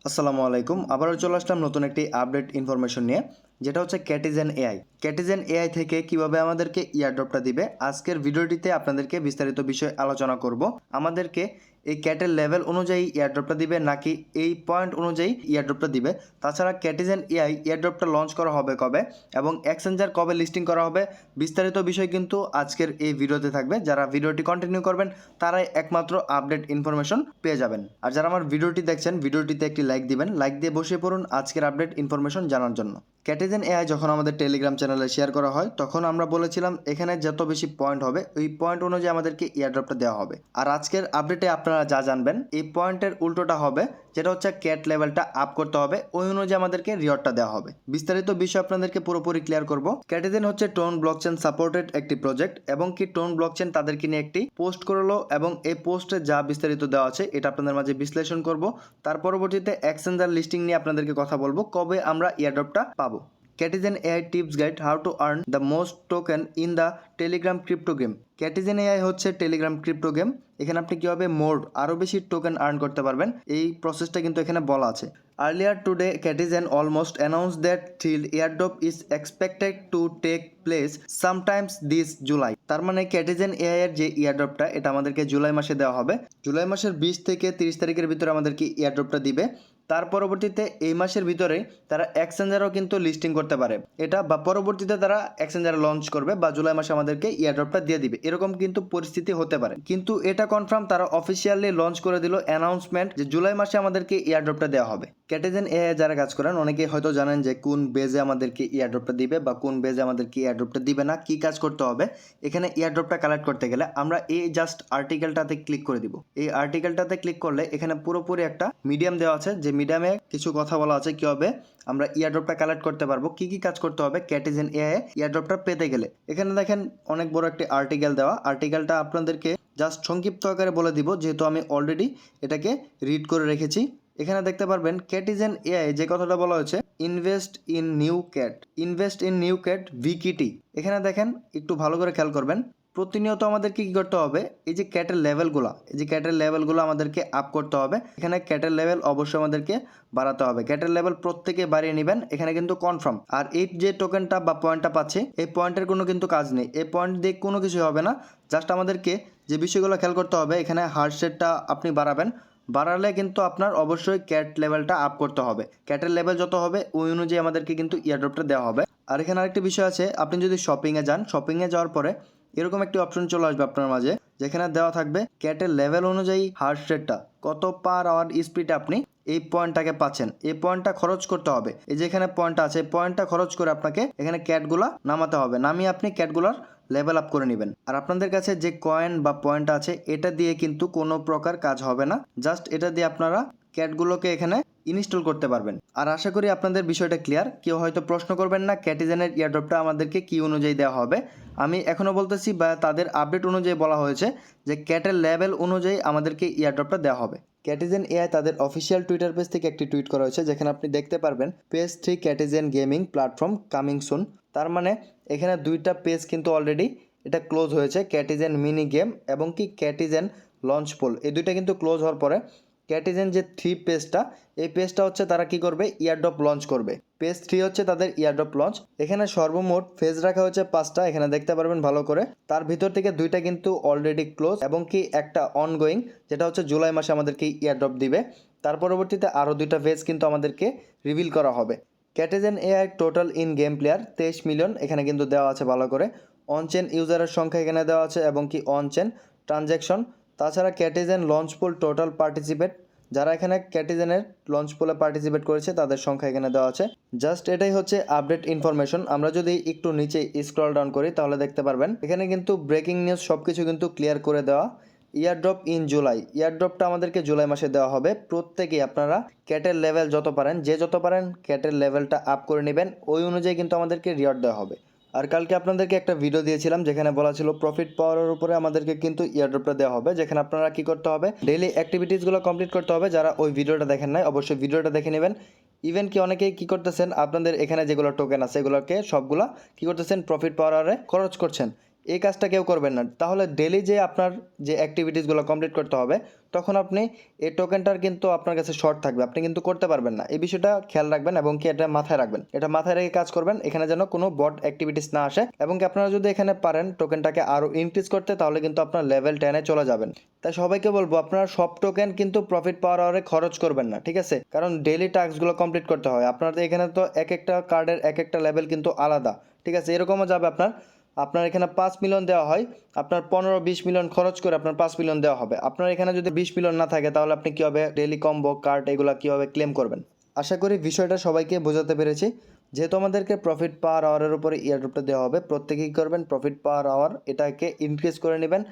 আসসালামু আলাইকুম। আবারও চলে আসলাম নতুন একটি আপডেট ইনফরমেশন নিয়ে, যেটা হচ্ছে ক্যাটিজেন এআই। ক্যাটিজেন এআই থেকে কিভাবে আমাদেরকে ইয়ারড্রপটা দিবে, আজকের ভিডিওটিতে আপনাদেরকে বিস্তারিত বিষয় আলোচনা করব। আমাদেরকে এই ক্যাটের লেভেল অনুযায়ী ইয়ারড্রপটা দিবে নাকি এই পয়েন্ট অনুযায়ী ইয়ারড্রপটা দিবে, তাছাড়া ক্যাটিজেন এআই ইয়ারড্রপটা লঞ্চ করা হবে কবে এবং এক্সচেঞ্জার কবে লিস্টিং করা হবে, বিস্তারিত বিষয় কিন্তু আজকের এই ভিডিওতে থাকবে। যারা ভিডিওটি কন্টিনিউ করবেন তারাই একমাত্র আপডেট ইনফরমেশন পেয়ে যাবেন। আর যারা আমার ভিডিওটি দেখছেন, ভিডিওটিতে একটি লাইক দিবেন, লাইক দিয়ে বসে পড়ুন আজকের আপডেট ইনফরমেশন জানার জন্য। ক্যাটিজেন এআই যখন আমাদের টেলিগ্রাম চ্যানেলে শেয়ার করা হয়, তখন আমরা বলেছিলাম এখানে যত বেশি পয়েন্ট হবে ওই পয়েন্ট অনুযায়ী আমাদেরকে ইয়ারড্রপটা দেওয়া হবে। আর আজকের আপডেটে আপনারা যা জানবেন এই পয়েন্টের উল্টোটা হবে, যেটা হচ্ছে ক্যাট লেভেলটা আপ করতে হবে, ওই অনুযায়ী আমাদেরকে রিওয়ার্ডটা দেওয়া হবে। বিস্তারিত বিষয় আপনাদেরকে পুরোপুরি ক্লিয়ার করব। ক্যাটিজেন হচ্ছে টোন ব্লকচেন সাপোর্টেড একটি প্রজেক্ট, এবং কি টোন ব্লকচেন তাদেরকে নিয়ে একটি পোস্ট করলো, এবং এই পোস্টে যা বিস্তারিত দেওয়া আছে এটা আপনাদের মাঝে বিশ্লেষণ করব। তার পরবর্তীতে এক্সচেঞ্জার লিস্টিং নিয়ে আপনাদেরকে কথা বলবো, কবে আমরা ইয়ারড্রপটা পাবো। Catizen AI tips guide how to earn the most token in the Telegram crypto game. Catizen AI হচ্ছে টেলিগ্রাম ক্রিপ্টো গেম। এখানে আপনি কীভাবে মোর আরও বেশি টোকেন আর্ন করতে পারবেন এই প্রসেসটা কিন্তু এখানে বলা আছে। Earlier today, Catizen almost announced that till airdrop is expected to take place sometimes this July. তার মানে Catizen AI এর যে ইয়ারড্রপটা এটা আমাদেরকে জুলাই মাসে দেওয়া হবে। জুলাই মাসের 20 থেকে 30 তারিখের ভিতরে আমাদেরকে ইয়ারড্রপটা দিবে। তার পরবর্তীতে এই মাসের ভিতরে তারা এক্সচেঞ্জারও কিন্তু লিস্টিং করতে পারে এটা, বা পরবর্তীতে তারা এক্সচেঞ্জার লঞ্চ করবে বা জুলাই মাসে আমাদেরকে ইয়ারড্রপটা দিয়ে দিবে, এরকম কিন্তু পরিস্থিতি হতে পারে। কিন্তু এটা কনফার্ম, তারা অফিসিয়ালি লঞ্চ করে দিল অ্যানাউন্সমেন্ট যে জুলাই মাসে আমাদেরকে ইয়ারড্রপটা দেওয়া হবে। ক্যাটিজেন এআই যারা কাজ করেন অনেকে হয়তো জানেন যে কোন বেজে আমাদেরকে ইয়ারড্রপটা দিবে বা কোন বেজে আমাদেরকে ইয়ারড্রপটা দিবে না, কি কাজ করতে হবে। এখানে ইয়ারড্রপটা কালেক্ট করতে গেলে আমরা এই জাস্ট আর্টিকেলটাতে ক্লিক করে দিব। এই আর্টিকেলটাতে ক্লিক করলে এখানে পুরোপুরি একটা মিডিয়াম দেওয়া আছে, যে মিডিয়ামে কিছু কথা বলা আছে কীভাবে আমরা ইয়ারড্রপটা কালেক্ট করতে পারবো, কি কি কাজ করতে হবে ক্যাটিজেন এআই ইয়ারড্রপটা পেতে গেলে। এখানে দেখেন অনেক বড় একটি আর্টিকেল দেওয়া। আর্টিকেলটা আপনাদেরকে জাস্ট সংক্ষিপ্ত আকারে বলে দিব, যেহেতু আমি অলরেডি এটাকে রিড করে রেখেছি। এখানে দেখতে পারবেন ক্যাটিজেন এআই যে কথাটা বলা হয়েছে, ইনভেস্ট ইন নিউ ক্যাট ভিকিটি। এখানে দেখেন একটু ভালো করে খেয়াল করবেন, প্রতিনিয়ত আমাদেরকে কী করতে হবে, এই যে ক্যাটের লেভেলগুলো আমাদেরকে আপ করতে হবে। এখানে ক্যাটের লেভেল অবশ্যই আমাদেরকে বাড়াতে হবে। ক্যাটের লেভেল প্রত্যেকে বাড়িয়ে নেবেন, এখানে কিন্তু কনফার্ম। আর এই যে টোকেনটা বা পয়েন্টটা পাচ্ছে, এই পয়েন্টের কোনো কিন্তু কাজ নেই, এই পয়েন্ট দিয়ে কোনো কিছু হবে না। জাস্ট আমাদেরকে যে বিষয়গুলো খেয়াল করতে হবে, এখানে হার্ট রেটটা আপনি বাড়ালে কিন্তু আপনার অবশ্যই ক্যাট লেভেলটা আপ করতে হবে। ক্যাটের লেভেল যত হবে ওই অনুযায়ী আমাদেরকে কিন্তু ইয়ারড্রপটা দেওয়া হবে। আর এখানে আরেকটি বিষয় আছে, আপনি যদি শপিংয়ে যান, শপিংয়ে যাওয়ার পরে এরকম একটি অপশন চলে আসবে আপনার মাঝে, যেখানে দেওয়া থাকবে ক্যাটের লেভেল অনুযায়ী হার্ট রেটটা কত পার আওয়ার স্পিডে আপনি এই পয়েন্টটাকে পাচ্ছেন। এই পয়েন্টটা খরচ করতে হবে, এই যেখানে পয়েন্টটা আছে পয়েন্টটা খরচ করে আপনাকে এখানে ক্যাটগুলা নামাতে হবে, নামিয়ে আপনি ক্যাটগুলার লেভেল আপ করে নেবেন। আর আপনাদের কাছে যে কয়েন বা পয়েন্ট আছে এটা দিয়ে কিন্তু কোনো প্রকার কাজ হবে না, জাস্ট এটা দিয়ে আপনারা ক্যাটগুলোকে এখানে ইনস্টল করতে পারবেন। আর আশা করি আপনাদের বিষয়টা ক্লিয়ার। কেউ হয়তো প্রশ্ন করবেন না ক্যাটিজেনের ইয়ারড্রপটা আমাদেরকে কি অনুযায়ী দেওয়া হবে। আমি এখনও বলতেছি, বা তাদের আপডেট অনুযায়ী বলা হয়েছে যে ক্যাটের লেভেল অনুযায়ী আমাদেরকে ইয়ারড্রপটা দেওয়া হবে। ক্যাটিজেন এআই তাদের অফিসিয়াল টুইটার পেজ থেকে একটি টুইট করা হয়েছে, যেখানে আপনি দেখতে পারবেন page 3 Catizen gaming platform coming soon. তার মানে এখানে দুইটা পেজ কিন্তু অলরেডি এটা ক্লোজ হয়েছে, ক্যাটিজেন মিনি গেম এবং কি ক্যাটিজেন লঞ্চ পোল। এই দুইটা কিন্তু ক্লোজ হওয়ার পরে ক্যাটিজেন যে 3 পেজটা, এই পেজটা হচ্ছে তারা কি করবে, ইয়ারড্রপ লঞ্চ করবে। পেজ 3 হচ্ছে তাদের ইয়ারড্রপ লঞ্চ। এখানে সর্বমোট ফেজ রাখা হচ্ছে 5টা, এখানে দেখতে পারবেন ভালো করে। তার ভিতর থেকে 2টা কিন্তু অলরেডি ক্লোজ, এবং কি একটা অনগোয়িং, যেটা হচ্ছে জুলাই মাসে আমাদেরকে ইয়ারড্রপ দিবে। তার পরবর্তীতে আরও 2টা ফেজ কিন্তু আমাদেরকে রিভিল করা হবে। Catizen AI total in game player 23 million এখানে কিন্তু দেওয়া আছে ভালো করে। অনচেন ইউজারের সংখ্যা এখানে দেওয়া আছে, এবং কি অনচেন ট্রানজ্যাকশন। তাছাড়া ক্যাটিজেন লঞ্চ পোল টোটাল পার্টিসিপেট, যারা এখানে ক্যাটিজেনের লঞ্চ পোলে পার্টিসিপেট করেছে তাদের সংখ্যা এখানে দেওয়া আছে। জাস্ট এটাই হচ্ছে আপডেট ইনফরমেশন। আমরা যদি একটু নিচে স্ক্রল ডাউন করি তাহলে দেখতে পারবেন এখানে কিন্তু ব্রেকিং নিউজ সব কিছু কিন্তু ক্লিয়ার করে দেওয়া। ইয়ারড্রপ ইন জুলাই, ইয়ারড্রপটা আমাদেরকে জুলাই মাসে দেওয়া হবে। প্রত্যেকেই আপনারা ক্যাটের লেভেল যত পারেন ক্যাটের লেভেলটা আপ করে নেবেন, ওই অনুযায়ী কিন্তু আমাদেরকে রিওয়ার্ড দেওয়া হবে। আর কালকে আপনাদেরকে একটা ভিডিও দিয়েছিলাম যেখানে বলা ছিল প্রফিট পাওয়ারের উপরে আমাদেরকে কিন্তু ইয়ারড্রপটা দেওয়া হবে, যেখানে আপনারা কি করতে হবে, ডেইলি অ্যাক্টিভিটিসগুলো কমপ্লিট করতে হবে। যারা ওই ভিডিওটা দেখেন নাই অবশ্যই ভিডিওটা দেখে নেবেন। ইভেন কি অনেকেই কী করতেছেন, আপনাদের এখানে যেগুলো টোকেন আছে এগুলোকে সবগুলা কী করতেছেন, প্রফিট পাওয়ারে খরচ করছেন। এই কাজটা কেউ করবেন না। তাহলে ডেলি যে আপনার যে অ্যাক্টিভিটিসগুলো কমপ্লিট করতে হবে, তখন আপনি এই টোকেনটার কিন্তু আপনার কাছে শর্ট থাকবে, আপনি কিন্তু করতে পারবেন না। এই বিষয়টা খেয়াল রাখবেন এবং কি এটা মাথায় রাখবেন, এটা মাথায় রেখে কাজ করবেন, এখানে যেন কোনো বট অ্যাক্টিভিটিস না আসে। এবং কি আপনারা যদি এখানে পারেন টোকেনটাকে আরও ইনক্রিজ করতে, তাহলে কিন্তু আপনার লেভেল 10-এ চলে যাবেন। তাই সবাইকে বলবো আপনারা সব টোকেন কিন্তু প্রফিট পাওয়ার আওয়ারে খরচ করবেন না, ঠিক আছে? কারণ ডেইলি টাস্কগুলো কমপ্লিট করতে হয়। আপনাদের এখানে তো এক একটা কার্ডের এক একটা লেভেল কিন্তু আলাদা, ঠিক আছে? এরকমও যাবে আপনার এখানে 5 মিলিয়ন দেওয়া হয়, আপনার 15-20 মিলিয়ন খরচ করে আপনার 5 মিলিয়ন দেওয়া হবে। আপনার এখানে যদি 20 মিলিয়ন না থাকে, তাহলে আপনি কীভাবে ডেইলি কম্বো কার্ড এগুলো কীভাবে ক্লেম করবেন? আশা করি বিষয়টা সবাইকে বোঝাতে পেরেছি। যেহেতু আমাদেরকে প্রফিট পার আওয়ারের উপরে ইয়ারড্রপটা দেওয়া হবে, প্রত্যেকেই করবেন প্রফিট পার আওয়ার এটাকে ইনক্রিজ করে নেবেন।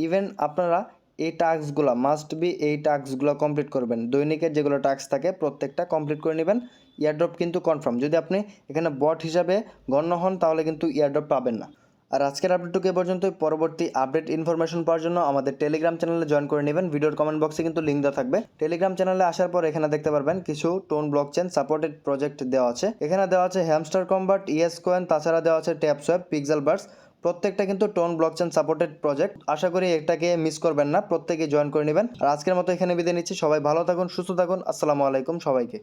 ইভেন আপনারা এই টাস্কগুলো মাস্ট বি, এই টাস্কগুলো কমপ্লিট করবেন। দৈনিকের যেগুলো টাস্ক থাকে প্রত্যেকটা কমপ্লিট করে নেবেন। ইয়ারড্রপ কিন্তু কনফার্ম। যদি আপনি এখানে বট হিসাবে গণ্য হন, তাহলে কিন্তু ইয়ারড্রপ পাবেন না। আর আজকের আপডেটটুকু এ পর্যন্তই। পরবর্তী আপডেট ইনফরমেশন পাওয়ার জন্য আমাদের টেলিগ্রাম চ্যানেলে জয়েন করে নেবেন। ভিডিওর কমেন্ট বক্সে কিন্তু লিঙ্ক দেওয়া থাকবে। টেলিগ্রাম চ্যানেলে আসার পর এখানে দেখতে পারবেন কিছু টোন ব্লকচেন সাপোর্টেড প্রজেক্ট দেওয়া আছে। এখানে দেওয়া আছে হ্যামস্টার কম্বাট, ইএস কয়েন, তাছাড়া দেওয়া আছে ট্যাপসোয়াপ, পিক্সেল বার্স। প্রত্যেকটা কিন্তু টোন ব্লকচেন সাপোর্টেড প্রজেক্ট। আশা করি এটাকে মিস করবেন না, প্রত্যেকে জয়েন করে নেবেন। আর আজকের মতো এখানে বিদায় নিচ্ছি। সবাই ভালো থাকুন, সুস্থ থাকুন। আসসালামু আলাইকুম সবাইকে।